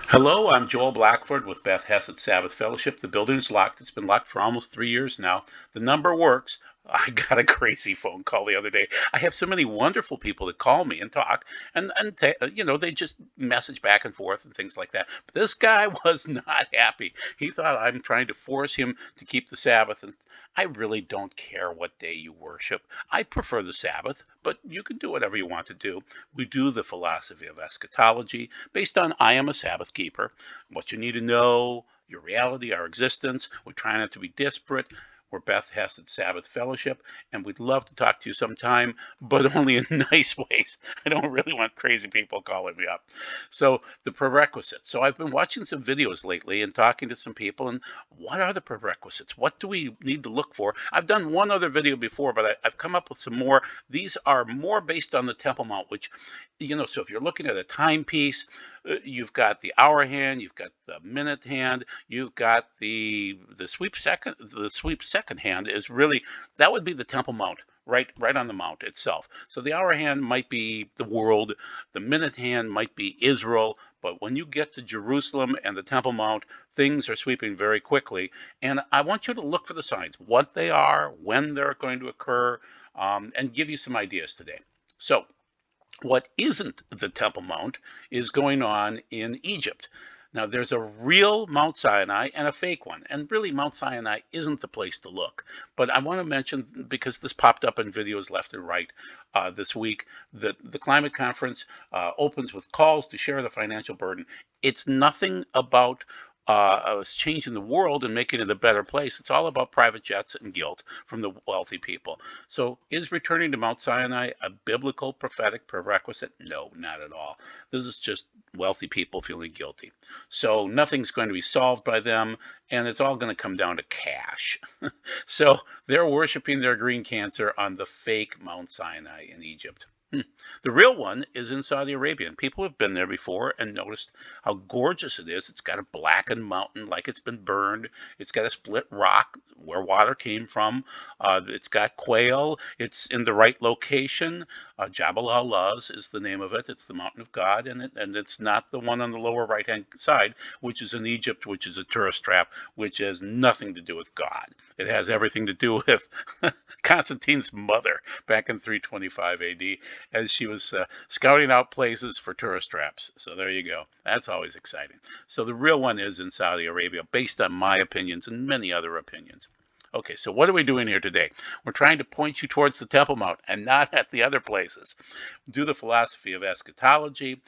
Hello, I'm Joel Blackford with Beth Hesed Sabbath Fellowship. The building is locked. It's been locked for almost 3 years now. The number works. I got a crazy phone call the other day. I have so many wonderful people that call me and talk, and they just message back and forth and things like that. But this guy was not happy. He thought I'm trying to force him to keep the Sabbath, and I really don't care what day you worship. I prefer the Sabbath, but you can do whatever you want to do. We do the philosophy of eschatology based on I am a Sabbath keeper, what you need to know, your reality, our existence. We try not to be disparate. We're Beth Hesed Sabbath Fellowship, and we'd love to talk to you sometime, but only in nice ways. I don't really want crazy people calling me up. So, the prerequisites. So, I've been watching some videos lately and talking to some people, and what are the prerequisites? What do we need to look for? I've done one other video before, but I've come up with some more. These are more based on the Temple Mount, which, so if you're looking at a timepiece, you've got the hour hand, you've got the minute hand, you've got the sweep second hand is really that would be the Temple Mount, right on the mount itself. So the hour hand might be the world, the minute hand might be Israel, but when you get to Jerusalem and the Temple Mount, things are sweeping very quickly. And I want you to look for the signs, what they are, when they're going to occur, and give you some ideas today. So what isn't the Temple Mount is going on in Egypt. Now, there's a real Mount Sinai and a fake one. And really, Mount Sinai isn't the place to look. But I want to mention, because this popped up in videos left and right this week, that the climate conference opens with calls to share the financial burden. It's nothing about us changing the world and making it a better place. It's all about private jets and guilt from the wealthy people. So is returning to Mount Sinai a biblical prophetic prerequisite? No, not at all. This is just wealthy people feeling guilty. So nothing's going to be solved by them, and it's all going to come down to cash. So they're worshiping their green cancer on the fake Mount Sinai in Egypt. The real one is in Saudi Arabia, and people have been there before and noticed how gorgeous it is. It's got a blackened mountain like it's been burned. It's got a split rock where water came from. It's got quail. It's in the right location. Jabal al-Luz is the name of it. It's the mountain of God, and it's not the one on the lower right-hand side, which is in Egypt, which is a tourist trap, which has nothing to do with God. It has everything to do with Constantine's mother back in 325 AD as she was scouting out places for tourist traps. So there you go. That's always exciting. So the real one is in Saudi Arabia, based on my opinions and many other opinions. Okay, so what are we doing here today? We're trying to point you towards the Temple Mount and not at the other places. Do the philosophy of eschatology,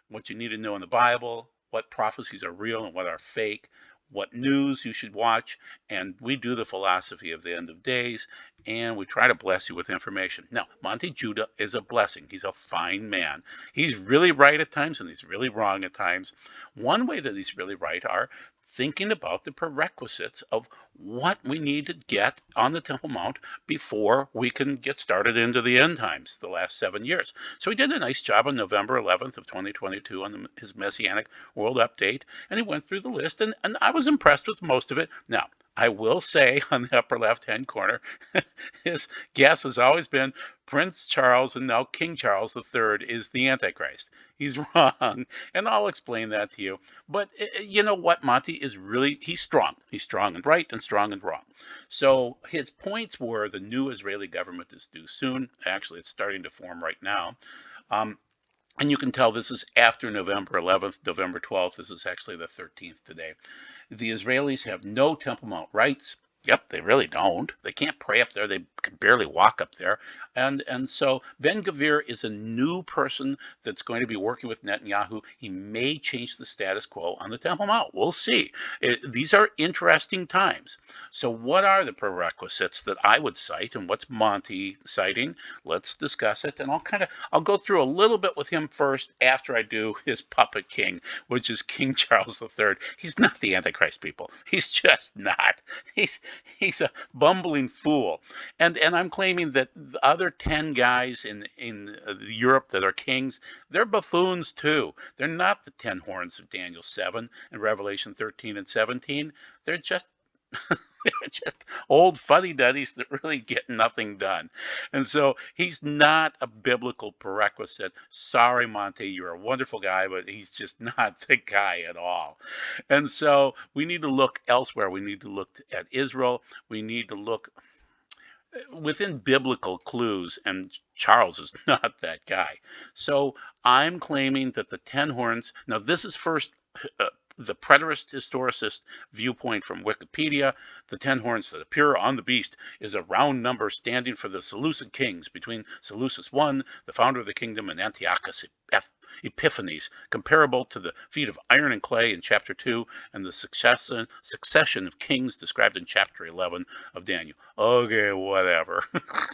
what you need to know in the Bible, what prophecies are real and what are fake, what news you should watch, and we do the philosophy of the end of days, and we try to bless you with information. Now, Monty Judah is a blessing. He's a fine man. He's really right at times, and he's really wrong at times. One way that he's really right are thinking about the prerequisites of what we need to get on the Temple Mount before we can get started into the end times, the last 7 years. So he did a nice job on November 11th of 2022 on his Messianic World Update, and he went through the list, and I was impressed with most of it. Now, I will say on the upper left-hand corner, his guess has always been Prince Charles and now King Charles III is the Antichrist. He's wrong, and I'll explain that to you. But you know what? Monty is really, he's strong. He's strong and right and strong and wrong. So his points were the new Israeli government is due soon. Actually, it's starting to form right now. Um, and you can tell this is after November 11th, November 12th. This is actually the 13th today. The Israelis have no Temple Mount rights. Yep, they really don't. They can't pray up there. They can barely walk up there. And so Ben-Gvir is a new person that's going to be working with Netanyahu. He may change the status quo on the Temple Mount. We'll see. These are interesting times. So what are the prerequisites that I would cite, and what's Monty citing? Let's discuss it, and I'll go through a little bit with him first after I do his puppet king, which is King Charles III. He's not the Antichrist, people. He's just not. He's a bumbling fool, and I'm claiming that the other 10 guys in Europe that are kings, they're buffoons too. They're not the 10 horns of Daniel 7 and Revelation 13 and 17. They're just They're just old fuddy-duddies that really get nothing done. And so he's not a biblical prerequisite. Sorry, Monty, you're a wonderful guy, but he's just not the guy at all. And so we need to look elsewhere. We need to look at Israel. We need to look within biblical clues, and Charles is not that guy. So I'm claiming that the 10 horns, now this is first uh, the preterist historicist viewpoint from Wikipedia. The 10 horns that appear on the beast is a round number standing for the Seleucid kings between Seleucus I, the founder of the kingdom, and Antiochus Epiphanes, comparable to the feat of iron and clay in chapter 2 and the succession of kings described in chapter 11 of Daniel. Okay, whatever.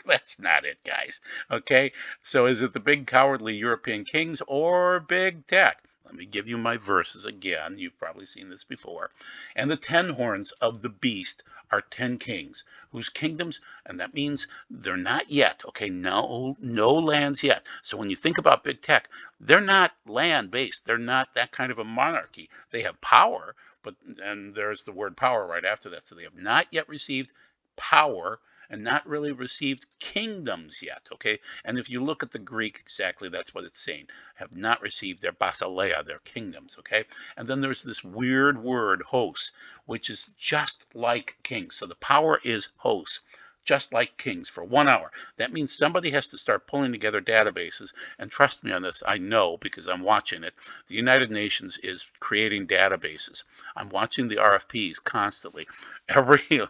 That's not it, guys. Okay, so is it the big cowardly European kings or big tech? Let me give you my verses again. You've probably seen this before. And the 10 horns of the beast are 10 kings whose kingdoms, and that means they're not yet, okay, no lands yet. So when you think about big tech, they're not land based. They're not that kind of a monarchy. They have power, but, and there's the word power right after that. So they have not yet received power and not really received kingdoms yet, okay? And if you look at the Greek, exactly that's what it's saying. Have not received their basileia, their kingdoms, okay? And then there's this weird word, hos, which is just like kings. So the power is hos, just like kings for 1 hour. That means somebody has to start pulling together databases. And trust me on this, I know because I'm watching it. The United Nations is creating databases. I'm watching the RFPs constantly. Every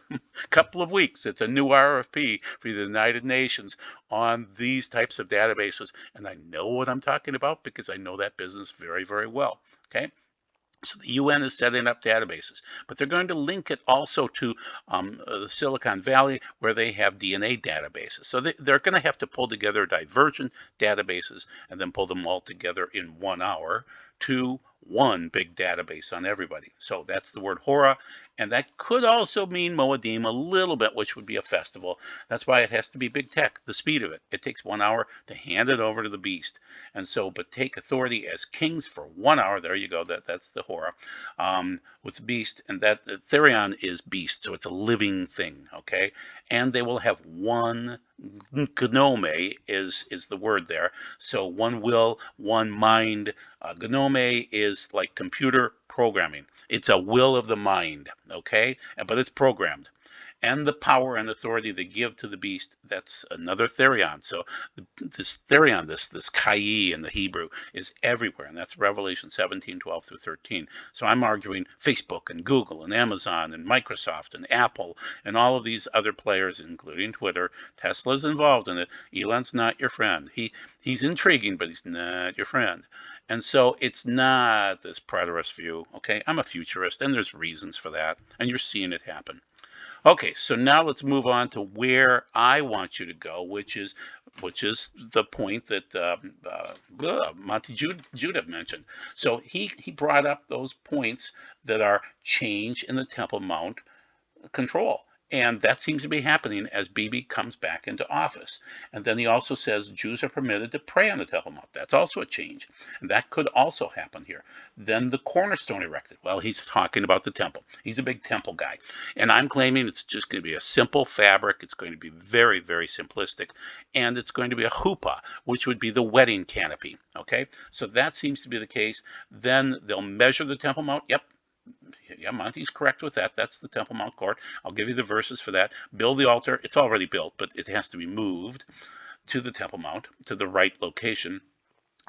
couple of weeks, it's a new RFP for the United Nations on these types of databases. And I know what I'm talking about because I know that business very, very well. Okay. So the UN is setting up databases, but they're going to link it also to the Silicon Valley where they have DNA databases. So they're going to have to pull together divergent databases and then pull them all together in 1 hour to one big database on everybody. So that's the word Hora, and that could also mean Moedim a little bit, which would be a festival. That's why it has to be big tech, the speed of it. It takes 1 hour to hand it over to the beast. And so, but take authority as kings for 1 hour. There you go. That's the Hora with the beast, and that Therion is beast, so it's a living thing. Okay, and they will have one gnome is the word there. So one will, one mind. Gnome is like computer programming. It's a will of the mind. Okay, but it's programmed. And the power and authority they give to the beast, that's another therion. So this therion, this kai in the Hebrew, is everywhere, and that's Revelation 17:12 through 13. So I'm arguing Facebook and Google and Amazon and Microsoft and Apple and all of these other players, including Twitter. Tesla's involved in it. Elon's not your friend. He's intriguing, but he's not your friend. And so it's not this preterist view, okay? I'm a futurist, and there's reasons for that, and you're seeing it happen. Okay, so now let's move on to where I want you to go, which is the point that Monty Judah mentioned. So he brought up those points that are change in the Temple Mount control. And that seems to be happening as Bibi comes back into office. And then he also says Jews are permitted to pray on the Temple Mount. That's also a change. And that could also happen here. Then the Cornerstone erected. Well, he's talking about the temple. He's a big temple guy. And I'm claiming it's just going to be a simple fabric. It's going to be very, very simplistic. And it's going to be a chuppah, which would be the wedding canopy. Okay? So that seems to be the case. Then they'll measure the Temple Mount. Yep. Yeah, Monty's correct with that. That's the Temple Mount Court. I'll give you the verses for that. Build the altar. It's already built, but it has to be moved to the Temple Mount, to the right location,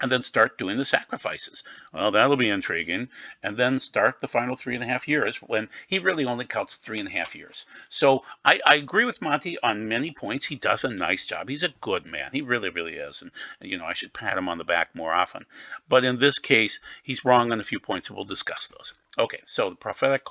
and then start doing the sacrifices. Well, that'll be intriguing. And then start the final 3.5 years when he really only counts 3.5 years. So I agree with Monty on many points. He does a nice job. He's a good man. He really, really is. And, I should pat him on the back more often. But in this case, he's wrong on a few points, and we'll discuss those. Okay, so the prophetic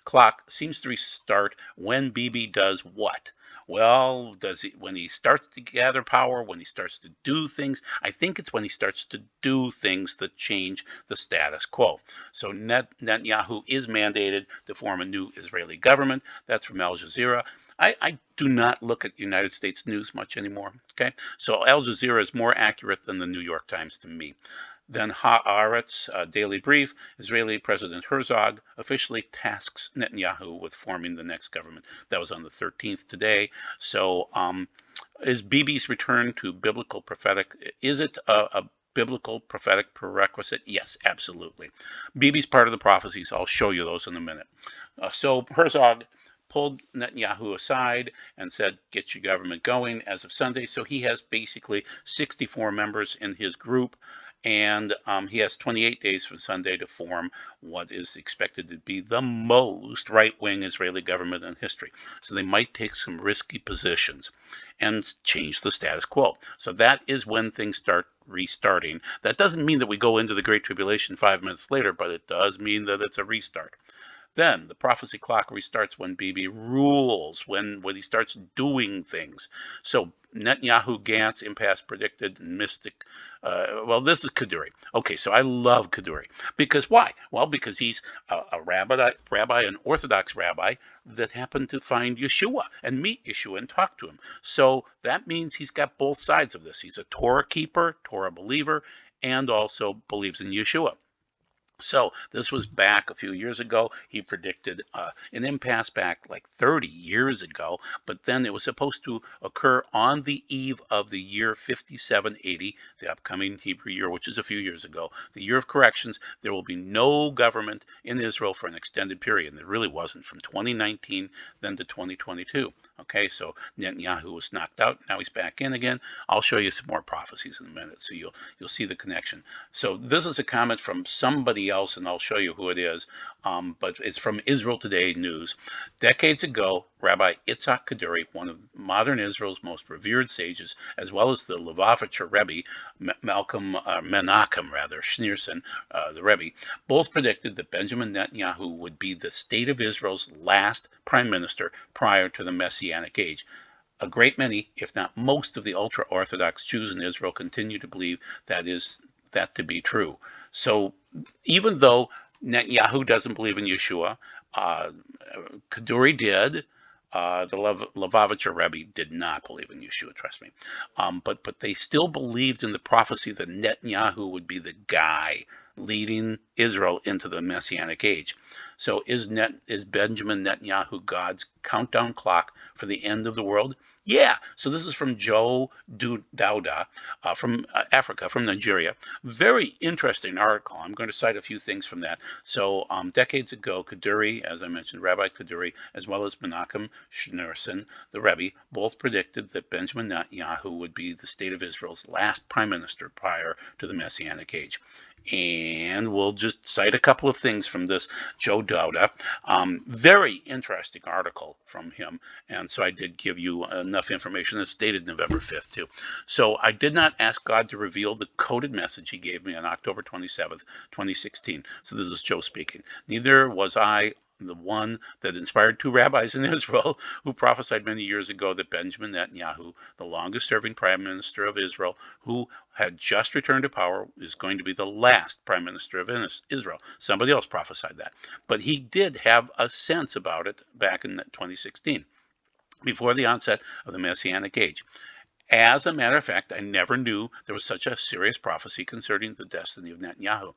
clock seems to restart when Bibi does what? Well, does he when he starts to gather power, when he starts to do things? I think it's when he starts to do things that change the status quo. So Netanyahu is mandated to form a new Israeli government. That's from Al Jazeera. I do not look at United States news much anymore. Okay, so Al Jazeera is more accurate than the New York Times to me. Then Haaretz Daily Brief, Israeli President Herzog officially tasks Netanyahu with forming the next government. That was on the 13th today. So is Bibi's return to biblical prophetic, is it a biblical prophetic prerequisite? Yes, absolutely. Bibi's part of the prophecies. I'll show you those in a minute. So Herzog pulled Netanyahu aside and said, get your government going as of Sunday. So he has basically 64 members in his group, and he has 28 days from Sunday to form what is expected to be the most right-wing Israeli government in history. So they might take some risky positions and change the status quo. So that is when things start restarting. That doesn't mean that we go into the Great Tribulation 5 minutes later, but it does mean that it's a restart. Then the prophecy clock restarts when Bibi rules, when he starts doing things. So Netanyahu, Gantz, impasse predicted, mystic. Well, this is Kaduri. Okay, so I love Kaduri. Because why? Well, because he's a rabbi, an Orthodox rabbi that happened to find Yeshua and meet Yeshua and talk to him. So that means he's got both sides of this. He's a Torah keeper, Torah believer, and also believes in Yeshua. So this was back a few years ago. He predicted an impasse back like 30 years ago, but then it was supposed to occur on the eve of the year 5780, the upcoming Hebrew year, which is a few years ago, the year of corrections. There will be no government in Israel for an extended period, and there really wasn't, from 2019 then to 2022. Okay, so Netanyahu was knocked out. Now he's back in again. I'll show you some more prophecies in a minute, so you'll see the connection. So this is a comment from somebody else, and I'll show you who it is, but it's from Israel Today News. Decades ago, Rabbi Itzhak Kaduri, one of modern Israel's most revered sages, as well as the Lubavitcher Rebbe, Menachem Schneerson, the Rebbe, both predicted that Benjamin Netanyahu would be the state of Israel's last prime minister prior to the Messianic age. A great many, if not most, of the ultra-Orthodox Jews in Israel continue to believe that to be true. So even though Netanyahu doesn't believe in Yeshua, Kaduri did. The Lubavitcher Rebbe did not believe in Yeshua, trust me. But they still believed in the prophecy that Netanyahu would be the guy leading Israel into the Messianic age. So is Benjamin Netanyahu God's countdown clock for the end of the world? Yeah. So this is from Joe Dauda from Africa, from Nigeria. Very interesting article. I'm going to cite a few things from that. So decades ago, Kaduri, as I mentioned, Rabbi Kaduri, as well as Menachem Schneerson, the Rebbe, both predicted that Benjamin Netanyahu would be the state of Israel's last prime minister prior to the Messianic age. And we'll just cite a couple of things from this Joe Dauda. Very interesting article from him. And so I did give you enough information. It's dated November 5th, too. So I did not ask God to reveal the coded message he gave me on October 27th, 2016. So this is Joe speaking. Neither was I the one that inspired two rabbis in Israel who prophesied many years ago that Benjamin Netanyahu, the longest-serving prime minister of Israel, who had just returned to power, is going to be the last prime minister of Israel. Somebody else prophesied that. But he did have a sense about it back in 2016, before the onset of the Messianic age. As a matter of fact, I never knew there was such a serious prophecy concerning the destiny of Netanyahu.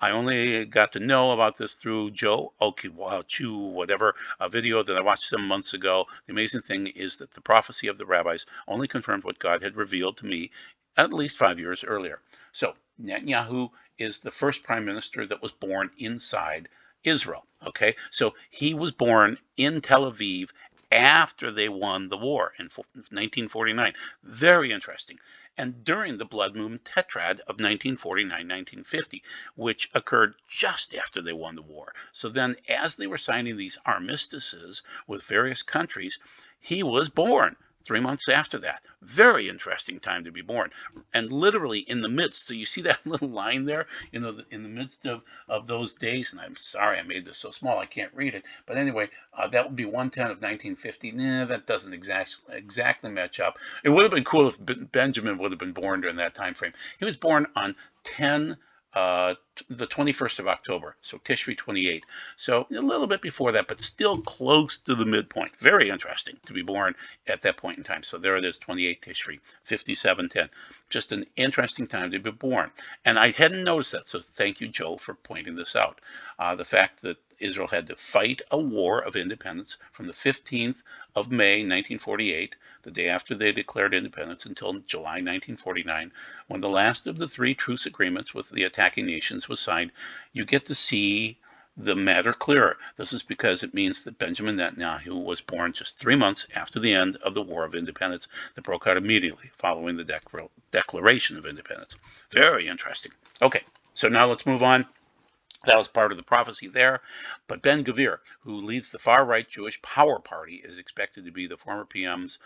I only got to know about this through Joe Okiwachu, whatever, a video that I watched some months ago. The amazing thing is that the prophecy of the rabbis only confirmed what God had revealed to me at least 5 years earlier. So Netanyahu is the first prime minister that was born inside Israel. Okay, so he was born in Tel Aviv after they won the war in 1949. Very interesting. And during the Blood Moon Tetrad of 1949-1950, which occurred just after they won the war. So then, as they were signing these armistices with various countries, he was born 3 months after that. Very interesting time to be born. And literally in the midst, so you see that little line there, in the midst of those days, and I'm sorry I made this so small I can't read it, but anyway, that would be 110 of 1950. Nah, that doesn't exactly match up. It would have been cool if Benjamin would have been born during that time frame. He was born on 10 the 21st of October, so Tishri 28. So a little bit before that, but still close to the midpoint. Very interesting to be born at that point in time. So there it is, 28 Tishri, 5710. Just an interesting time to be born. And I hadn't noticed that, so thank you, Joe, for pointing this out. The fact that Israel had to fight a war of independence from the 15th of May, 1948, the day after they declared independence, until July 1949, when the last of the three truce agreements with the attacking nations was signed. You get to see the matter clearer. This is because it means that Benjamin Netanyahu was born just 3 months after the end of the War of Independence that broke out immediately following the Declaration of Independence. Very interesting. Okay, so now let's move on. That was part of the prophecy there. But Ben-Gvir, who leads the far-right Jewish Power Party, is expected to be the former PM's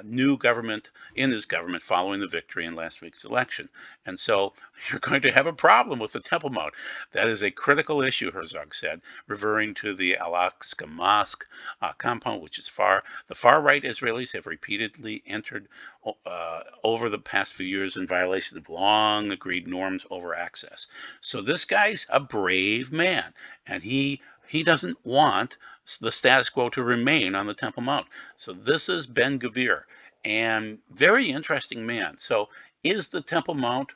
new government in his government following the victory in last week's election. And so you're going to have a problem with the Temple Mount. That is a critical issue, Herzog said, referring to the Al-Aqsa Mosque compound, which is the far-right Israelis have repeatedly entered over the past few years in violation of long-agreed norms over access. So this guy's a brave man, and he doesn't want the status quo to remain on the Temple Mount. So this is Ben-Gvir, and very interesting man. So is the Temple Mount,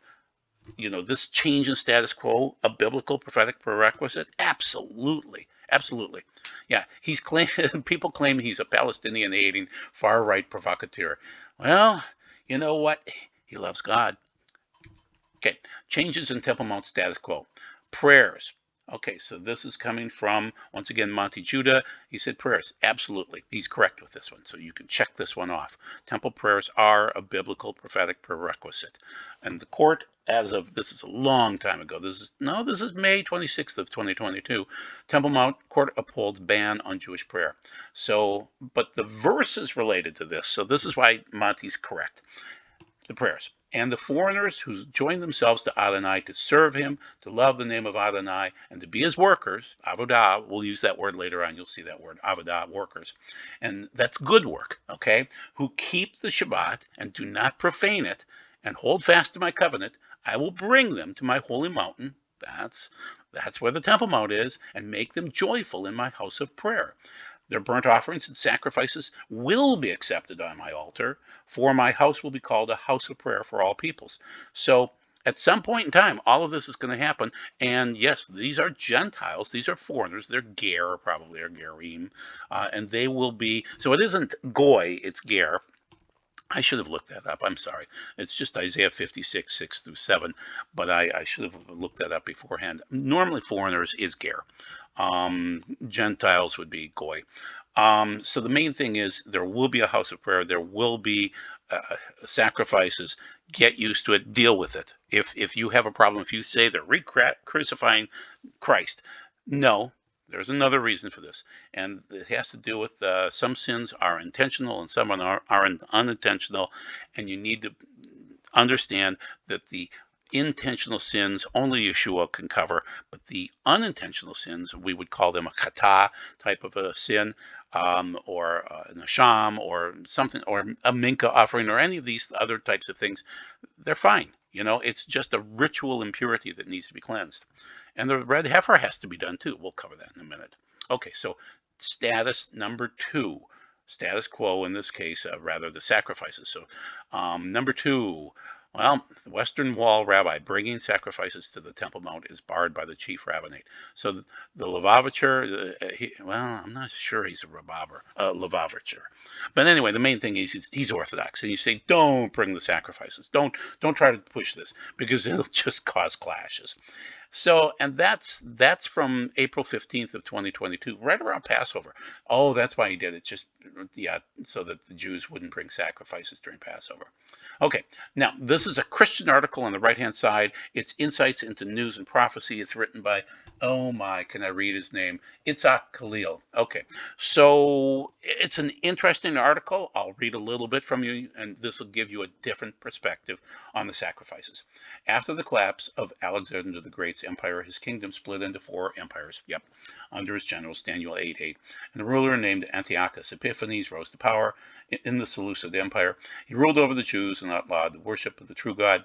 this change in status quo, a biblical prophetic prerequisite? Absolutely. Absolutely. Yeah, people claim he's a Palestinian-hating, far-right provocateur. Well, you know what? He loves God. Okay, changes in Temple Mount status quo. Prayers. Okay, so this is coming from, once again, Monty Judah. He said prayers. Absolutely. He's correct with this one, so you can check this one off. Temple prayers are a biblical prophetic prerequisite. And the court, as of, this is a long time ago, this is May 26th of 2022, Temple Mount Court upholds ban on Jewish prayer. So, but the verse is related to this, so this is why Monty's correct. The prayers. And the foreigners who join themselves to Adonai to serve him, to love the name of Adonai, and to be his workers, avodah, we'll use that word later on, you'll see that word, avodah, workers. And that's good work, okay? Who keep the Shabbat and do not profane it, and hold fast to my covenant, I will bring them to my holy mountain, that's where the Temple Mount is, and make them joyful in my house of prayer. Their burnt offerings and sacrifices will be accepted on my altar, for my house will be called a house of prayer for all peoples. So at some point in time, all of this is going to happen. And yes, these are Gentiles. These are foreigners. They're Ger, probably, or Gerim. And they will be, so it isn't Goy, it's Ger. I should have looked that up. I'm sorry. It's just Isaiah 56, 6 through 7. But I should have looked that up beforehand. Normally, foreigners is Ger. Gentiles would be Goy. So the main thing is there will be a house of prayer. There will be sacrifices. Get used to it. Deal with it. If you have a problem, if you say they're crucifying Christ, no. There's another reason for this, and it has to do with some sins are intentional and some are unintentional, and you need to understand that the intentional sins only Yeshua can cover, but the unintentional sins, we would call them a kata type of a sin, or an asham, or something, or a minka offering, or any of these other types of things. They're fine. It's just a ritual impurity that needs to be cleansed. And the red heifer has to be done too. We'll cover that in a minute. Okay, so status number 2, status quo in this case, rather the sacrifices. So number 2, well, the Western Wall rabbi bringing sacrifices to the Temple Mount is barred by the chief rabbinate. So the Lubavitcher, I'm not sure he's a Lubavitcher. But anyway, the main thing is he's Orthodox. And you say, don't bring the sacrifices. Don't try to push this because it'll just cause clashes. So, and that's from April 15th of 2022, right around Passover. Oh, that's why he did it, just, so that the Jews wouldn't bring sacrifices during Passover. Okay, now, this is a Christian article on the right-hand side. It's Insights into News and Prophecy. It's written by, can I read his name? Itzhak Khalil. Okay, so it's an interesting article. I'll read a little bit from you, and this will give you a different perspective on the sacrifices. After the collapse of Alexander the Great's empire, his kingdom split into 4 empires, under his generals, Daniel 8:8. And the ruler named Antiochus Epiphanes rose to power in the Seleucid Empire. He ruled over the Jews and outlawed the worship of the true God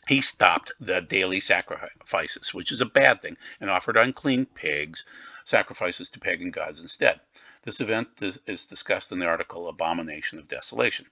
he stopped the daily sacrifices, which is a bad thing, and offered unclean pigs, sacrifices to pagan gods instead. This event is discussed in the article Abomination of Desolation.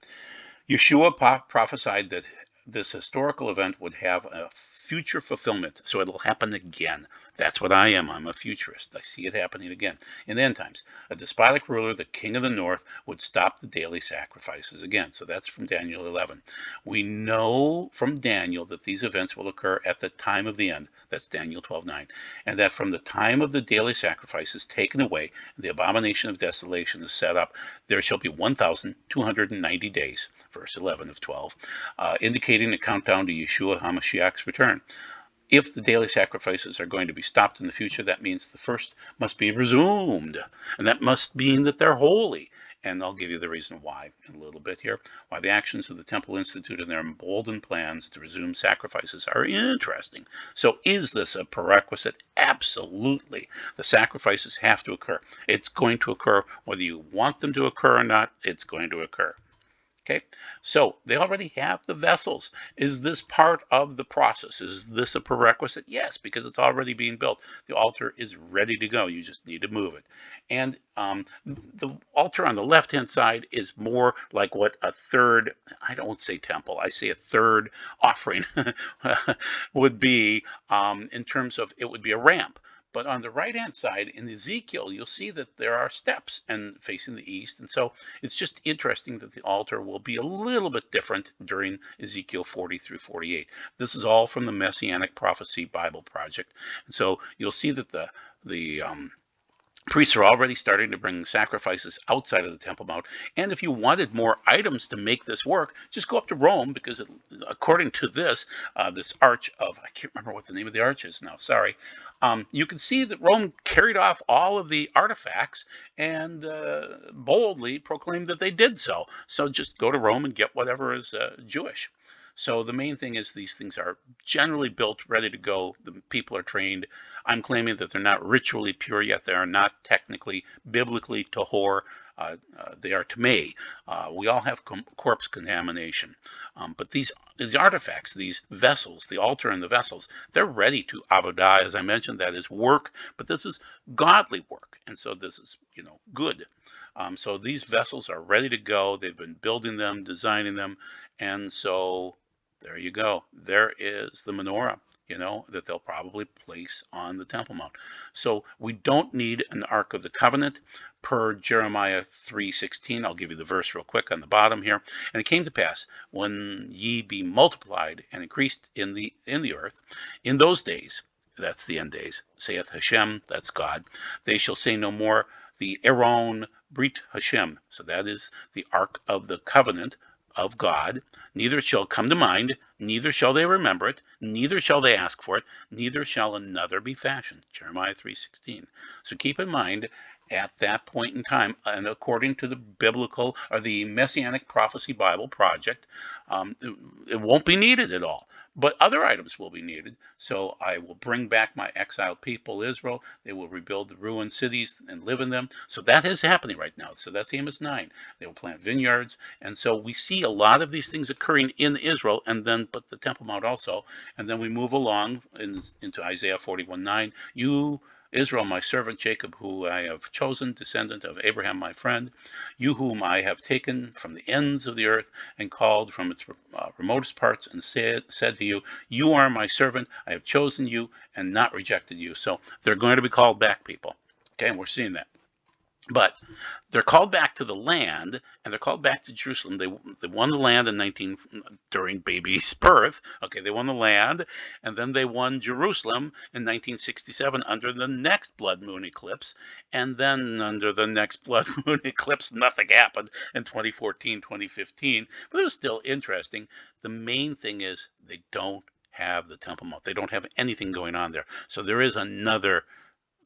Yeshua prophesied that this historical event would have a future fulfillment, so it'll happen again. That's what I am. I'm a futurist. I see it happening again. In the end times, a despotic ruler, the king of the north, would stop the daily sacrifices again. So that's from Daniel 11. We know from Daniel that these events will occur at the time of the end. That's Daniel 12:9. And that from the time of the daily sacrifice is taken away, and the abomination of desolation is set up, there shall be 1,290 days, verse 11 of 12, indicating a countdown to Yeshua HaMashiach's return. If the daily sacrifices are going to be stopped in the future, that means the first must be resumed, and that must mean that they're holy. And I'll give you the reason why in a little bit here. Why the actions of the Temple Institute and their emboldened plans to resume sacrifices are interesting. So is this a prerequisite? Absolutely. The sacrifices have to occur. It's going to occur whether you want them to occur or not. It's going to occur. Okay, so they already have the vessels. Is this part of the process? Is this a prerequisite? Yes, because it's already being built. The altar is ready to go. You just need to move it. And the altar on the left-hand side is more like what a third, I don't say temple, I say a third offering would be, in terms of it would be a ramp. But on the right-hand side in Ezekiel, you'll see that there are steps and facing the east. And so it's just interesting that the altar will be a little bit different during Ezekiel 40 through 48. This is all from the Messianic Prophecy Bible Project. And so you'll see that the priests are already starting to bring sacrifices outside of the Temple Mount. And if you wanted more items to make this work, just go up to Rome, because according to this, this arch of, I can't remember what the name of the arch is now, sorry. You can see that Rome carried off all of the artifacts and boldly proclaimed that they did so. So just go to Rome and get whatever is Jewish. So the main thing is these things are generally built, ready to go. The people are trained. I'm claiming that they're not ritually pure yet. They are not technically, biblically tahor. They are tamei. We all have corpse contamination. But these artifacts, these vessels, the altar and the vessels, they're ready to avodah. As I mentioned, that is work, but this is godly work. And so this is, good. So these vessels are ready to go. They've been building them, designing them. And so there you go. There is the menorah, that they'll probably place on the Temple Mount. So we don't need an Ark of the Covenant per Jeremiah 3:16. I'll give you the verse real quick on the bottom here. And it came to pass, when ye be multiplied and increased in the earth, in those days, that's the end days, saith Hashem, that's God, they shall say no more the Aaron Brit Hashem. So that is the Ark of the Covenant of God. Neither shall come to mind, neither shall they remember it, neither shall they ask for it, neither shall another be fashioned. Jeremiah 3:16. So keep in mind, at that point in time, and according to the biblical or the Messianic Prophecy Bible Project, it won't be needed at all. But other items will be needed. So I will bring back my exiled people, Israel. They will rebuild the ruined cities and live in them. So that is happening right now. So that's Amos 9. They will plant vineyards. And so we see a lot of these things occurring in Israel, and then, but the Temple Mount also. And then we move along into Isaiah 41:9. You, Israel, my servant Jacob, who I have chosen, descendant of Abraham, my friend, you whom I have taken from the ends of the earth and called from its remotest parts, and said to you, you are my servant, I have chosen you and not rejected you. So they're going to be called back, people. Okay, and we're seeing that. But they're called back to the land, and they're called back to Jerusalem. They won the land during Bibi's birth. Okay, they won the land, and then they won Jerusalem in 1967 under the next blood moon eclipse, and then under the next blood moon eclipse, nothing happened in 2014, 2015. But it was still interesting. The main thing is they don't have the Temple Mount. They don't have anything going on there. So there is another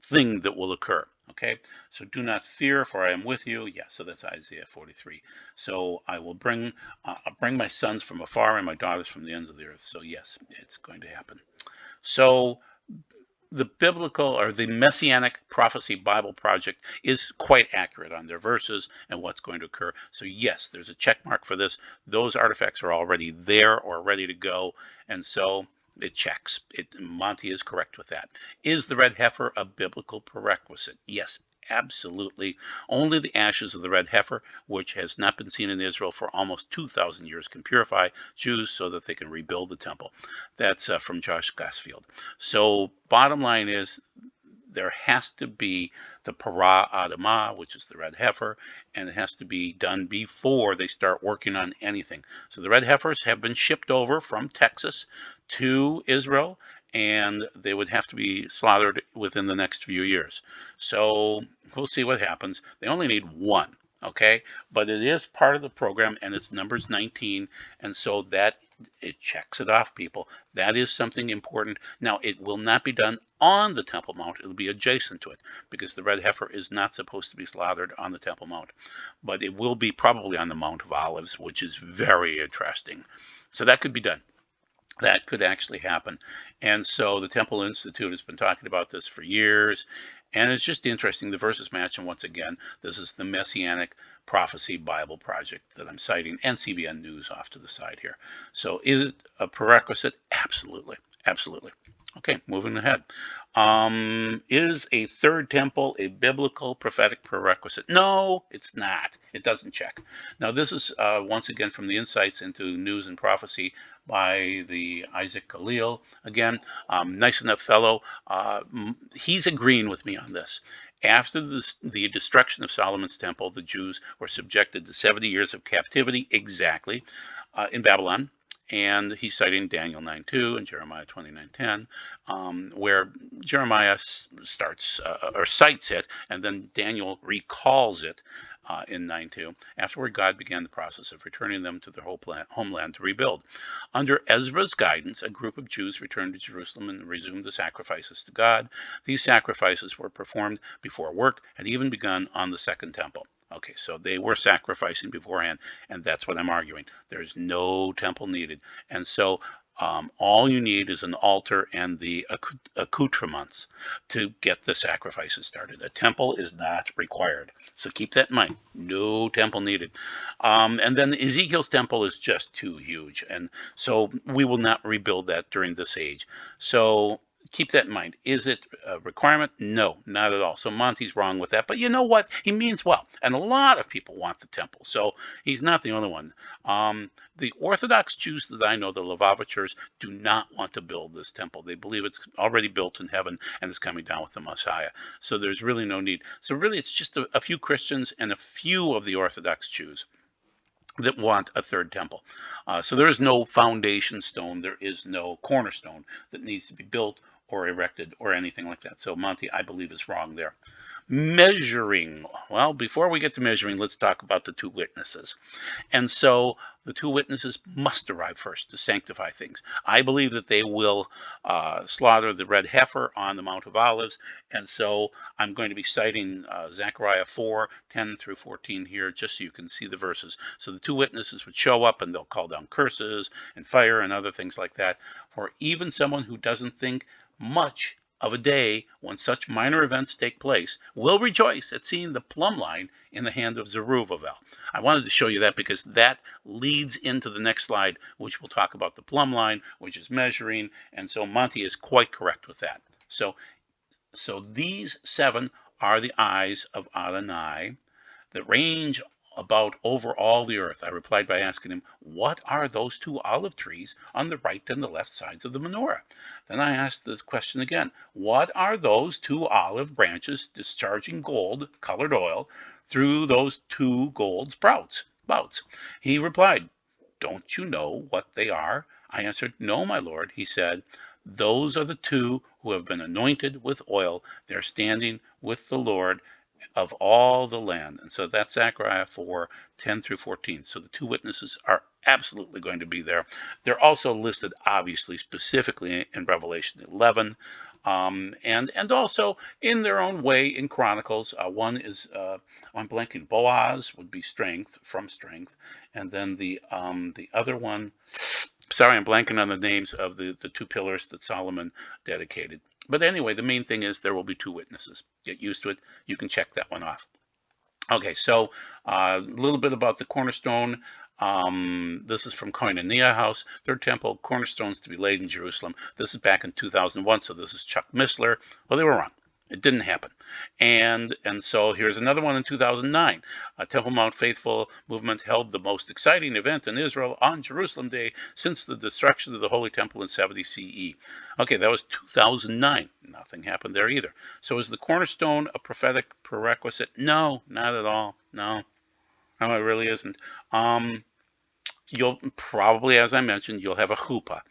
thing that will occur. Okay, so do not fear, for I am with you. Yeah, so that's Isaiah 43. So I will bring my sons from afar and my daughters from the ends of the earth. So yes, it's going to happen. So the biblical or the Messianic Prophecy Bible Project is quite accurate on their verses and what's going to occur. So yes, there's a check mark for this. Those artifacts are already there or ready to go, and so it checks. Monty is correct with that. Is the red heifer a biblical prerequisite? Yes, absolutely. Only the ashes of the red heifer, which has not been seen in Israel for almost 2,000 years, can purify Jews so that they can rebuild the temple. That's from Josh Glassfield. So bottom line is there has to be the para adamah, which is the red heifer, and it has to be done before they start working on anything. So the red heifers have been shipped over from Texas to Israel, and they would have to be slaughtered within the next few years. So we'll see what happens. They only need one. Okay, but it is part of the program, and it's Numbers 19, and so that it checks it off, people. That is something important. Now, it will not be done on the Temple Mount. It'll be adjacent to it, because the red heifer is not supposed to be slaughtered on the Temple Mount. But it will be probably on the Mount of Olives, which is very interesting. So that could be done. That could actually happen. And so the Temple Institute has been talking about this for years. And it's just interesting. The verses match. And once again, this is the Messianic Prophecy Bible Project that I'm citing, and CBN News off to the side here. So is it a prerequisite? Absolutely. Absolutely. Okay, moving ahead. Is a third temple a biblical prophetic prerequisite? No, it's not. It doesn't check. Now, this is once again from the Insights into News and Prophecy by the Isaac Khalil. Again, nice enough fellow. He's agreeing with me on this. After the destruction of Solomon's temple, the Jews were subjected to 70 years of captivity exactly in Babylon. And he's citing Daniel 9:2 and Jeremiah 29:10, where Jeremiah starts or cites it, and then Daniel recalls it in 9:2. Afterward, God began the process of returning them to their homeland to rebuild. Under Ezra's guidance, a group of Jews returned to Jerusalem and resumed the sacrifices to God. These sacrifices were performed before work had even begun on the Second Temple. Okay, so they were sacrificing beforehand, and that's what I'm arguing. There's no temple needed. And so all you need is an altar and the accoutrements to get the sacrifices started. A temple is not required. So keep that in mind. No temple needed. And then Ezekiel's temple is just too huge. And so we will not rebuild that during this age. So keep that in mind. Is it a requirement? No, not at all. So Monty's wrong with that. But you know what? He means well. And a lot of people want the temple. So he's not the only one. The Orthodox Jews that I know, the Lubavitchers, do not want to build this temple. They believe it's already built in heaven and is coming down with the Messiah. So there's really no need. So really, it's just a few Christians and a few of the Orthodox Jews that want a third temple. So there is no foundation stone. There is no cornerstone that needs to be built or erected or anything like that. So Monty, I believe, is wrong there. Measuring. Well, before we get to measuring, let's talk about the two witnesses. And so the two witnesses must arrive first to sanctify things. I believe that they will slaughter the red heifer on the Mount of Olives. And so I'm going to be citing Zechariah 4:10 through 14 here, just so you can see the verses. So the two witnesses would show up and they'll call down curses and fire and other things like that. For even someone who doesn't think much of a day when such minor events take place will rejoice at seeing the plumb line in the hand of Zerubbabel. I wanted to show you that because that leads into the next slide, which will talk about the plumb line, which is measuring. And so Monty is quite correct with that. So these seven are the eyes of Adonai that range about over all the earth. I replied by asking him, what are those two olive trees on the right and the left sides of the menorah? Then I asked the question again, what are those two olive branches discharging gold, colored oil, through those two gold sprouts? He replied, don't you know what they are? I answered, no, my lord. He said, those are the two who have been anointed with oil. They're standing with the Lord of all the land. And so that's Zechariah 4:10 through 14. So the two witnesses are absolutely going to be there. They're also listed, obviously, specifically in Revelation 11, and also in their own way in Chronicles. One is, I'm blanking, Boaz would be strength, from strength. And then the other one, sorry, I'm blanking on the names of the two pillars that Solomon dedicated. But anyway, the main thing is there will be 2 witnesses. Get used to it. You can check that one off. Okay, so a little bit about the cornerstone. This is from Koinonia House, Third Temple, cornerstones to be laid in Jerusalem. This is back in 2001, so this is Chuck Missler. Well, they were wrong. It didn't happen. And so here's another one in 2009. Temple Mount Faithful movement held the most exciting event in Israel on Jerusalem Day since the destruction of the Holy Temple in 70 CE. Okay, that was 2009. Nothing happened there either. So is the cornerstone a prophetic prerequisite? No, not at all. No, no, it really isn't. You'll probably, as I mentioned, you'll have a chuppah,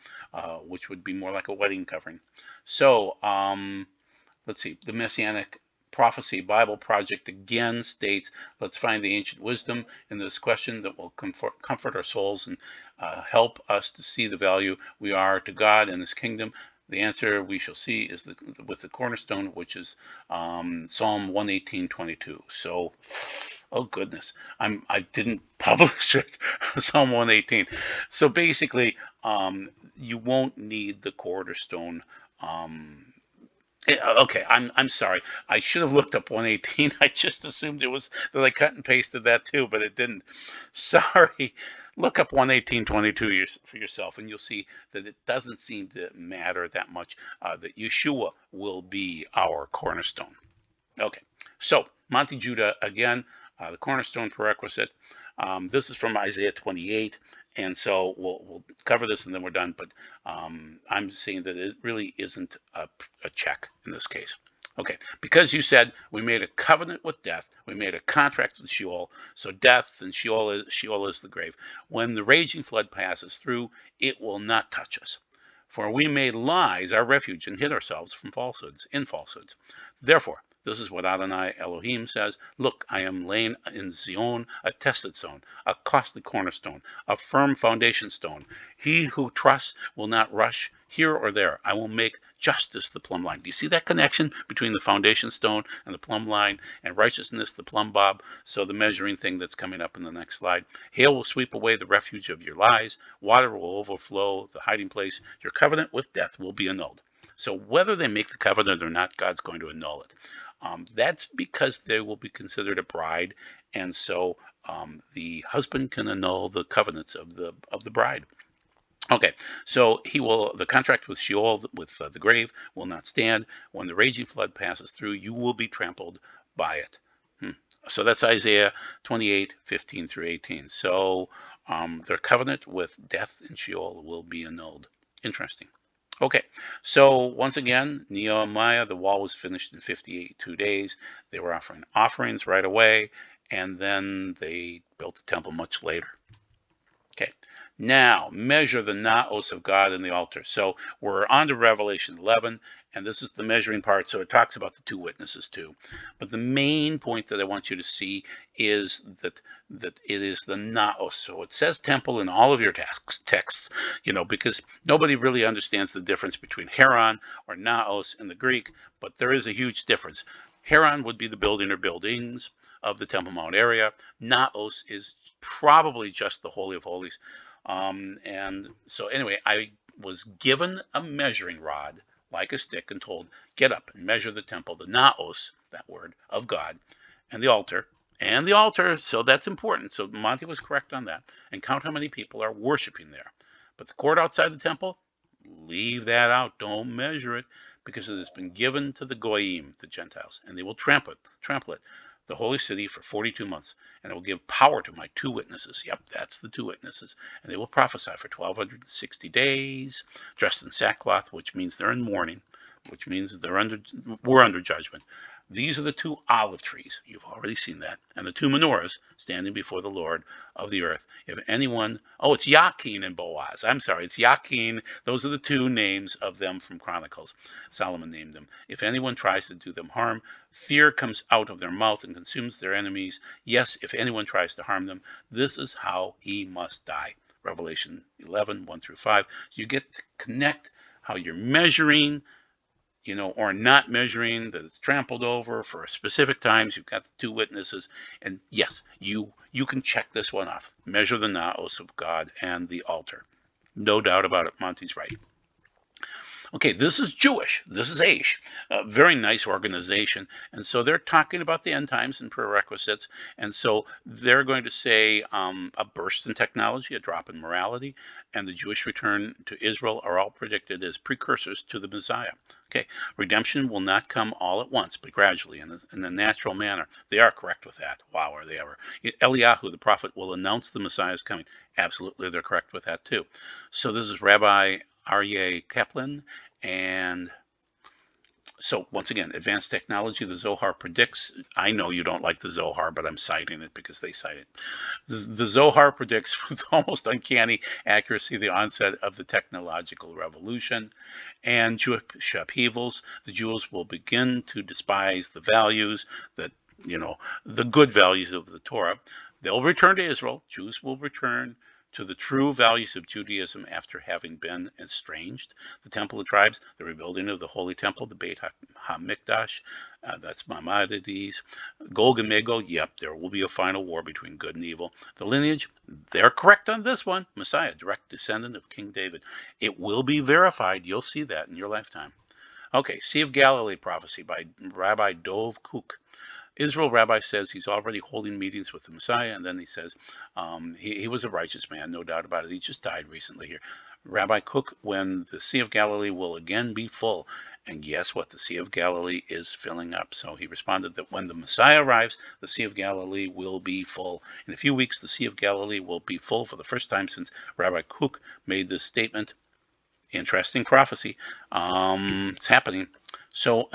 which would be more like a wedding covering. So let's see, the Messianic Prophecy Bible Project again states, let's find the ancient wisdom in this question that will comfort our souls and help us to see the value we are to God and his kingdom. The answer we shall see is with the cornerstone, which is Psalm 118:22. So, oh goodness, I didn't publish it, Psalm 118. So basically, you won't need the cornerstone. Okay, I'm sorry. I should have looked up 118. I just assumed it was that I cut and pasted that too, but it didn't. Sorry. Look up 118:22 for yourself, and you'll see that it doesn't seem to matter that much that Yeshua will be our cornerstone. Okay, so Monty Judah again, the cornerstone prerequisite. This is from Isaiah 28, and so we'll cover this and then we're done. But I'm saying that it really isn't a check in this case. Okay, because you said we made a covenant with death, we made a contract with Sheol. So death and Sheol is the grave. When the raging flood passes through, it will not touch us. For we made lies our refuge and hid ourselves from falsehoods, in falsehoods. Therefore, this is what Adonai Elohim says. Look, I am laying in Zion a tested stone, a costly cornerstone, a firm foundation stone. He who trusts will not rush here or there. I will make justice the plumb line. Do you see that connection between the foundation stone and the plumb line, and righteousness the plumb bob? So the measuring thing that's coming up in the next slide. Hail will sweep away the refuge of your lies. Water will overflow the hiding place. Your covenant with death will be annulled. So whether they make the covenant or not, God's going to annul it. That's because they will be considered a bride, and so the husband can annul the covenants of the bride. Okay, so the contract with Sheol, with the grave, will not stand. When the raging flood passes through, you will be trampled by it. So that's Isaiah 28:15 through 18. So their covenant with death and Sheol will be annulled. Interesting. Okay, so once again, Nehemiah, the wall was finished in 52 days. They were offering offerings right away, and then they built the temple much later. Okay, now measure the naos of God in the altar. So we're on to Revelation 11, and this is the measuring part. So it talks about the 2 witnesses too. But the main point that I want you to see is that it is the naos. So it says temple in all of your texts, because nobody really understands the difference between Heron or naos in the Greek, but there is a huge difference. Heron would be the building or buildings of the Temple Mount area. Naos is probably just the Holy of Holies. And so anyway, I was given a measuring rod like a stick and told, get up and measure the temple, the naos, that word, of God, and the altar. So that's important. So Monty was correct on that. And count how many people are worshiping there. But the court outside the temple, leave that out. Don't measure it, because it has been given to the goyim, the Gentiles, and they will trample it, the holy city, for 42 months, and I will give power to my 2 witnesses. Yep, that's the 2 witnesses. And they will prophesy for 1,260 days, dressed in sackcloth, which means they're in mourning, which means we're under judgment. These are the 2 olive trees. You've already seen that. And the 2 menorahs standing before the Lord of the earth. If anyone, it's Yakin and Boaz. I'm sorry, it's Yakin. Those are the 2 names of them from Chronicles. Solomon named them. If anyone tries to do them harm, fear comes out of their mouth and consumes their enemies. Yes, if anyone tries to harm them, this is how he must die. Revelation 11, 1 through 5. So you get to connect how you're measuring, or not measuring, that it's trampled over for specific times. You've got the 2 witnesses, and yes, you can check this one off. Measure the naos of God and the altar. No doubt about it. Monty's right. Okay, this is Jewish. This is Aish, a very nice organization. And so they're talking about the end times and prerequisites. And so they're going to say a burst in technology, a drop in morality, and the Jewish return to Israel are all predicted as precursors to the Messiah. Okay, redemption will not come all at once, but gradually in a natural manner. They are correct with that. Wow, are they ever? Eliyahu, the prophet, will announce the Messiah's coming. Absolutely, they're correct with that too. So this is Rabbi Aryeh Kaplan. And so once again, advanced technology, the Zohar predicts. I know you don't like the Zohar, but I'm citing it because they cite it. The Zohar predicts with almost uncanny accuracy the onset of the technological revolution and Jewish upheavals. The Jews will begin to despise the values that, the good values of the Torah. They'll return to Israel. Jews will return to the true values of Judaism after having been estranged. The Temple of Tribes, the rebuilding of the Holy Temple, the Beit HaMikdash, that's Maimonides. Gog and Magog, yep, there will be a final war between good and evil. The lineage, they're correct on this one. Messiah, direct descendant of King David. It will be verified. You'll see that in your lifetime. Okay, Sea of Galilee prophecy by Rabbi Dov Kook. Israel rabbi says he's already holding meetings with the Messiah, and then he says he was a righteous man, no doubt about it. He just died recently here. Rabbi Cook, when the Sea of Galilee will again be full. And guess what? The Sea of Galilee is filling up. So he responded that when the Messiah arrives, the Sea of Galilee will be full. In a few weeks, the Sea of Galilee will be full for the first time since Rabbi Cook made this statement. Interesting prophecy. It's happening. So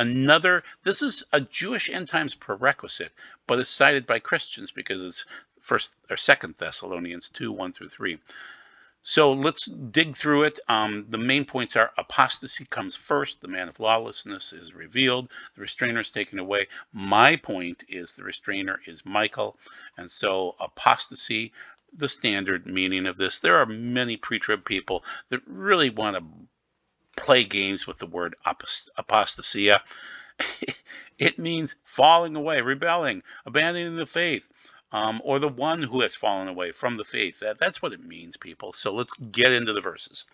this is a Jewish end times prerequisite, but it's cited by Christians because it's First or Second Thessalonians 2:1-3. So let's dig through it. The main points are apostasy comes first. The man of lawlessness is revealed. The restrainer is taken away. My point is the restrainer is Michael. And so apostasy, the standard meaning of this, there are many pre-trib people that really want to play games with the word apostasia. It means falling away, rebelling, abandoning the faith, or the one who has fallen away from the faith. That's what it means, people. So let's get into the verses.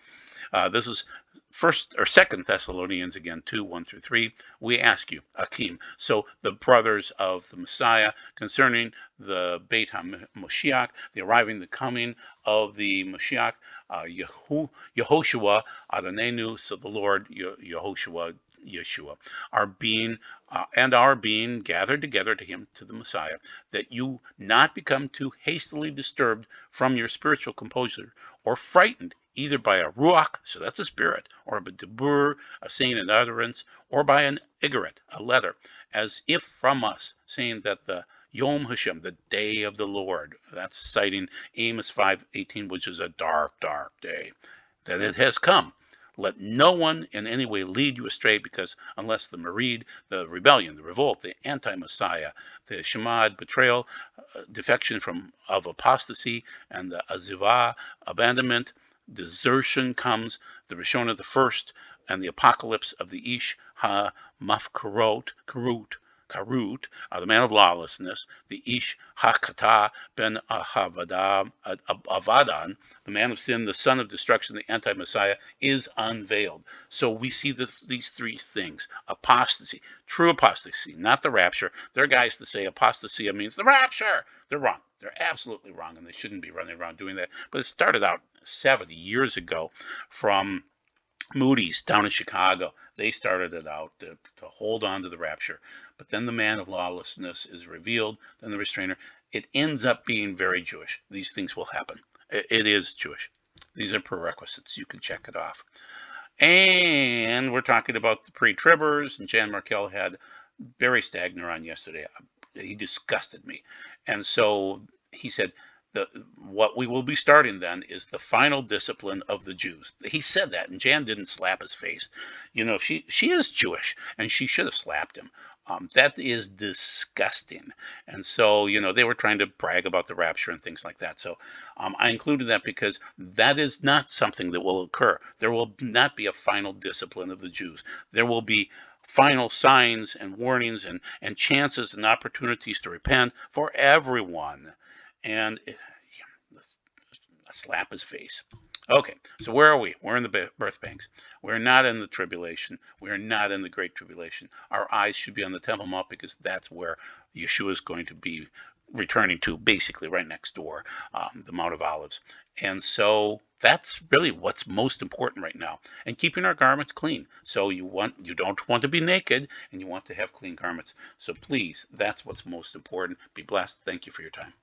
This is First or Second Thessalonians again 2:1-3. We ask you, Akim. So the brothers of the Messiah concerning the Beit HaMoshiach, the arriving, the coming of the Moshiach, Yehoshua Adonenu, so the Lord Yehoshua Yeshua, are being gathered together to him, to the Messiah, that you not become too hastily disturbed from your spiritual composure or frightened either by a ruach, so that's a spirit, or a debur, a saying and utterance, or by an igorot, a letter, as if from us, saying that the Yom Hashem, the day of the Lord, that's citing Amos 5:18, which is a dark, dark day, that it has come. Let no one in any way lead you astray, because unless the Merid, the rebellion, the revolt, the anti-Messiah, the Shemad, betrayal, defection of apostasy, and the Azivah, abandonment, desertion comes, the Rishon the first, and the apocalypse of the Ish ha-mafkarut, Karut, the man of lawlessness, the Ish Hakata ben Avadan, the man of sin, the son of destruction, the anti-Messiah, is unveiled. So we see these three things: apostasy, true apostasy, not the rapture. There are guys that say apostasy means the rapture. They're wrong. They're absolutely wrong, and they shouldn't be running around doing that. But it started out 70 years ago from Moody's down in Chicago. They started it out to hold on to the rapture. But then the man of lawlessness is revealed, then the restrainer. It ends up being very Jewish. These things will happen. It is Jewish. These are prerequisites. You can check it off. And we're talking about the pre-tribbers, and Jan Markell had Barry Stagner on yesterday. He disgusted me. And so he said, what we will be starting then is the final discipline of the Jews. He said that, and Jan didn't slap his face. She is Jewish, and she should have slapped him. That is disgusting. And so, they were trying to brag about the rapture and things like that. So I included that because that is not something that will occur. There will not be a final discipline of the Jews. There will be final signs and warnings and chances and opportunities to repent for everyone. And slap his face. Okay, so where are we? We're in the birth pangs. We're not in the tribulation. We're not in the great tribulation. Our eyes should be on the Temple Mount because that's where Yeshua is going to be returning to, basically right next door, the Mount of Olives. And so that's really what's most important right now. And keeping our garments clean. So you don't want to be naked, and you want to have clean garments. So please, that's what's most important. Be blessed. Thank you for your time.